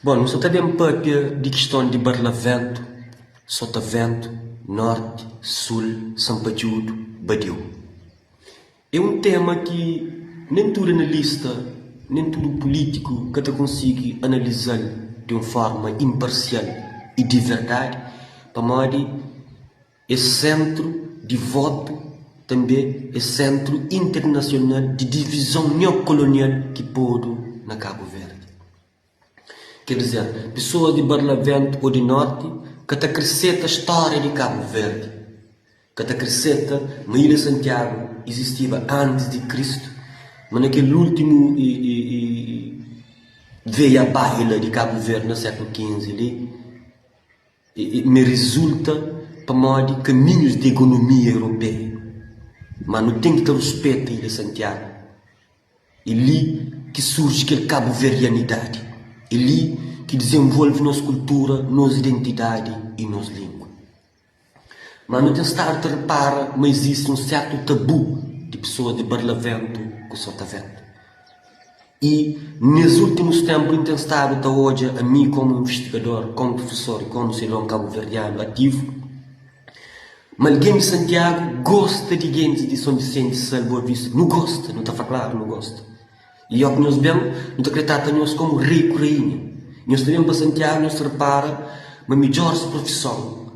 Bom, não só também papia de questão de Barlavento, Sotavento, Norte, Sul, Sampajudo, Badiu. É um tema que nem todo analista, nem todo político que consiga analisar de uma forma imparcial e de verdade, para modo é centro de voto, também é centro internacional de divisão neocolonial que pôde na Cabo Verde. Quer dizer, pessoas de Barlavento ou de Norte que acrescenta a história de Cabo Verde, que acrescenta na Ilha Santiago existia antes de Cristo, mas naquele último veio a baila de Cabo Verde no século XV ali, me resulta para modo caminhos de economia europeia, mas não tem que ter respeito a Ilha Santiago. É ali que surge aquele cabo-verdianidade, é ali que desenvolve nossa cultura, nossa identidade e nossa língua. Mas não tem estar a repara, mas existe um certo tabu de pessoas de Barlavento com Sotavento. E nos últimos tempos tem estado até hoje a mim como investigador, como professor e como cidadão cabo-verdiano ativo. Mas alguém de Santiago gosta de gente de São Vicente de Boa Vista. Não gosta, não está claro, não gosta. E ao que nós vemos, não está acreditado nós como rei e rainha. Nós também para Santiago, nós repara uma melhor profissão,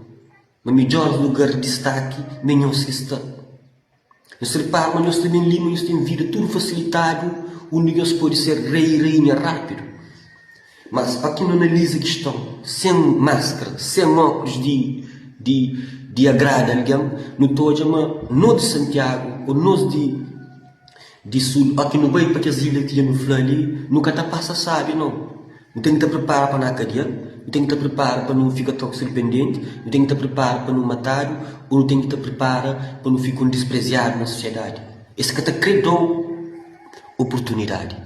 uma melhor lugar de destaque, nem nós que está. Nós repara, mas nós também Lima, nós temos vida tudo facilitado, onde nós pode ser rei e rainha rápido. Mas para quem não analisa a questão, sem máscara, sem óculos de agrado a alguém, não estou a chamar nós de Santiago, ou nós de Sul, aqui no meio para que as ilhas que no Flã ali, nunca está passa sabe, não. Não tem que estar preparado para não cadeia, não tem que estar preparado para não ficar toxicodependente, não tem que estar preparado para não matar, ou não tem que estar preparado para não ficar desprezado na sociedade. Esse que está criando oportunidade.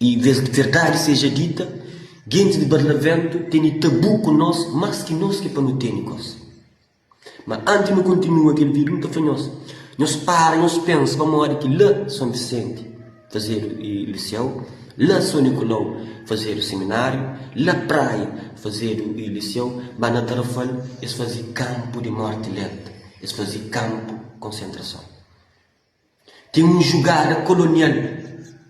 E vez de verdade seja dita, gente de Barlavento tem tabu com nós, mais que nós que para não ter coisa. Mas antes não continua aquele vídeo, não está falhoso. Nós para, nós pensamos, para uma hora que lá São Vicente fazer o liceu, lá São Nicolau fazer o seminário, lá Praia fazer o liceu, mas na Tarrafal eles faziam campo de morte lenta, eles faziam campo de concentração. Tem uma jogada colonial,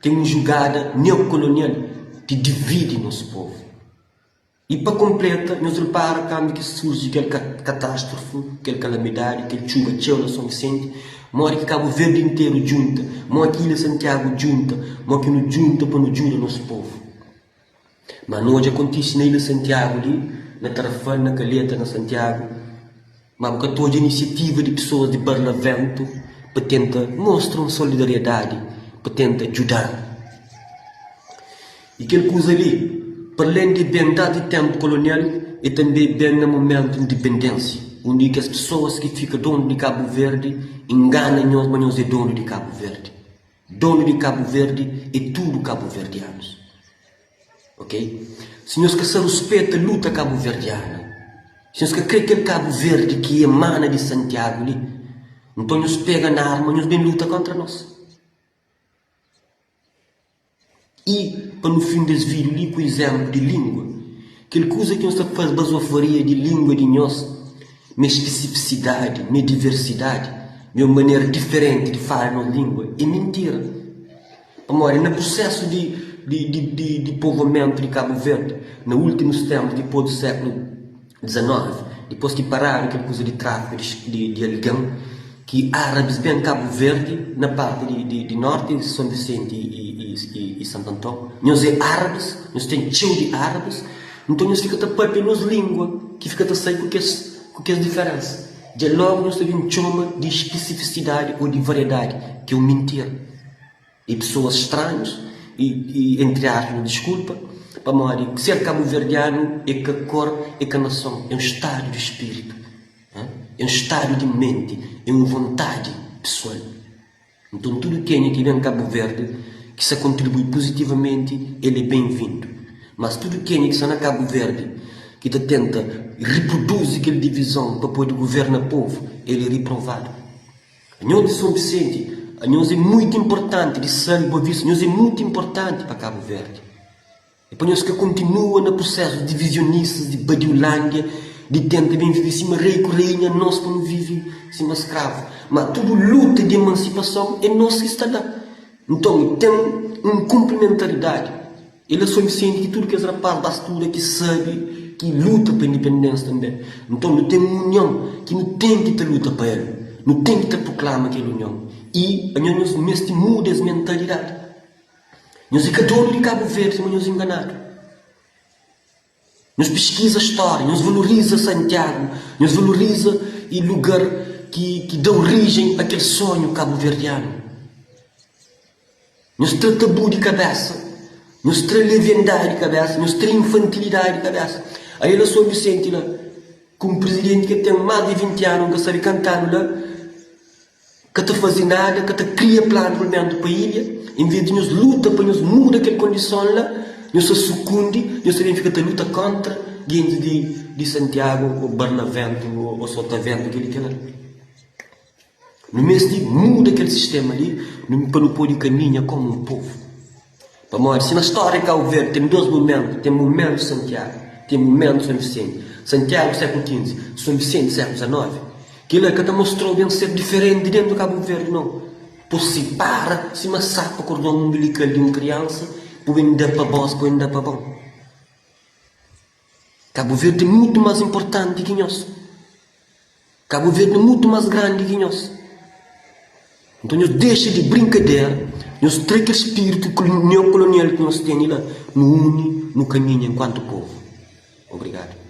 tem uma jogada neocolonial que divide nosso povo. E para completa, nós reparamos que surge aquela catástrofe, aquela calamidade, aquele chuva de São Vicente, mora que Cabo Verde inteiro junta, mora que Ilha Santiago junta, mora que não junta para não ajudar nosso povo. Mas não hoje acontece na Ilha Santiago ali, na Tarrafal, na Caleta, na Santiago, mas porque toda a iniciativa de pessoas de Barlavento para tentar mostrar solidariedade, para tentar ajudar. E aquela coisa ali, para além de bem dado tempo colonial, é também bem no momento de independência, onde as pessoas que ficam dono de Cabo Verde enganam-nos, mas nós é dono de Cabo Verde. Dono de Cabo Verde é tudo cabo-verdianos. Ok? Se nós que se respeita a luta cabo-verdiana, se nós que crê que é Cabo Verde que emana de Santiago ali, então nós pega na arma, nós bem luta contra nós. E, para no fim desse vídeo, li com o exemplo de língua. Aquela coisa que nós faz basofaria de língua de nós, minha especificidade, minha diversidade, minha maneira diferente de falar na língua, é mentira. Amor, no processo de povoamento de Cabo Verde, no últimos tempos, depois do século XIX, depois que pararam aquela coisa de tráfico de aligão, que árabes bem Cabo Verde, na parte de norte, de São Vicente e Santo Antão, nós é árabes, nós temos cheio de árabes, então nós fica a tapar pelas línguas, que fica a sair com que as diferenças. De logo nós temos um chama de especificidade ou de variedade, que é uma mentira. E pessoas estranhas, e entre aspas, desculpa, para morrer, que ser cabo-verdiano é que a cor, é que a nação, é um estado de espírito, é um estado de mente, é uma vontade pessoal. Então tudo que vem em Cabo Verde, que se contribui positivamente, ele é bem-vindo. Mas tudo que está na Cabo Verde, que tenta reproduzir aquela divisão para poder governar o povo, ele é reprovado. A União de São Vicente, a União é muito importante, de São Boa Vista, a União é muito importante para Cabo Verde. E para nós que continua no processo de divisionistas, de Badiolândia, de tenta bem viver cima rei com rainha, nós que não vive cima escravo. Mas tudo luta de emancipação é nós que está lá. Então tem uma complementaridade. Ele é suficiente que tudo que é rapaz bastura, que sabe, que luta para a independência também. Então não tem uma união que não tem que ter luta para ele. Não tem que ter proclama aquela união. E a nós mesmo muda essa mentalidade. Nós é dono de Cabo Verde, mas nós enganados. Nós pesquisa a história, nós valoriza Santiago, nós valoriza o lugar que dá origem àquele sonho cabo-verdiano. Nós temos tabu de cabeça, nós temos leviandade de cabeça, nós temos infantilidade de cabeça. Aí eu sou Vicente lá, como presidente que tem mais de 20 anos, que sabe cantar lá, que está fazendo nada, que está cria plano para a ilha, em vez de nos luta para nos mudar aquela condição lá, nós se sucunde, nós também fica a luta contra gente de Santiago, ou Barlavento, ou Sotavento, aquele que era. No mês de muda aquele sistema ali, para não pôr caminho como um povo. Para morrer, se na história de Cabo Verde tem dois momentos, tem o momento de Santiago, tem o momento de São Vicente. Santiago, século XV, São Vicente, século XIX. Aquilo é que te mostrou bem ser diferente dentro do Cabo Verde, não. Por se para, se massacra o cordão umbilical de uma criança, por ainda para boss, por ainda para bom. Cabo Verde é muito mais importante que nós. Cabo Verde é muito mais grande que nós. Então nós deixa de brincadeira, nós traz aquele espírito neocolonial que nós temos lá, no une, no caminho enquanto povo. Obrigado.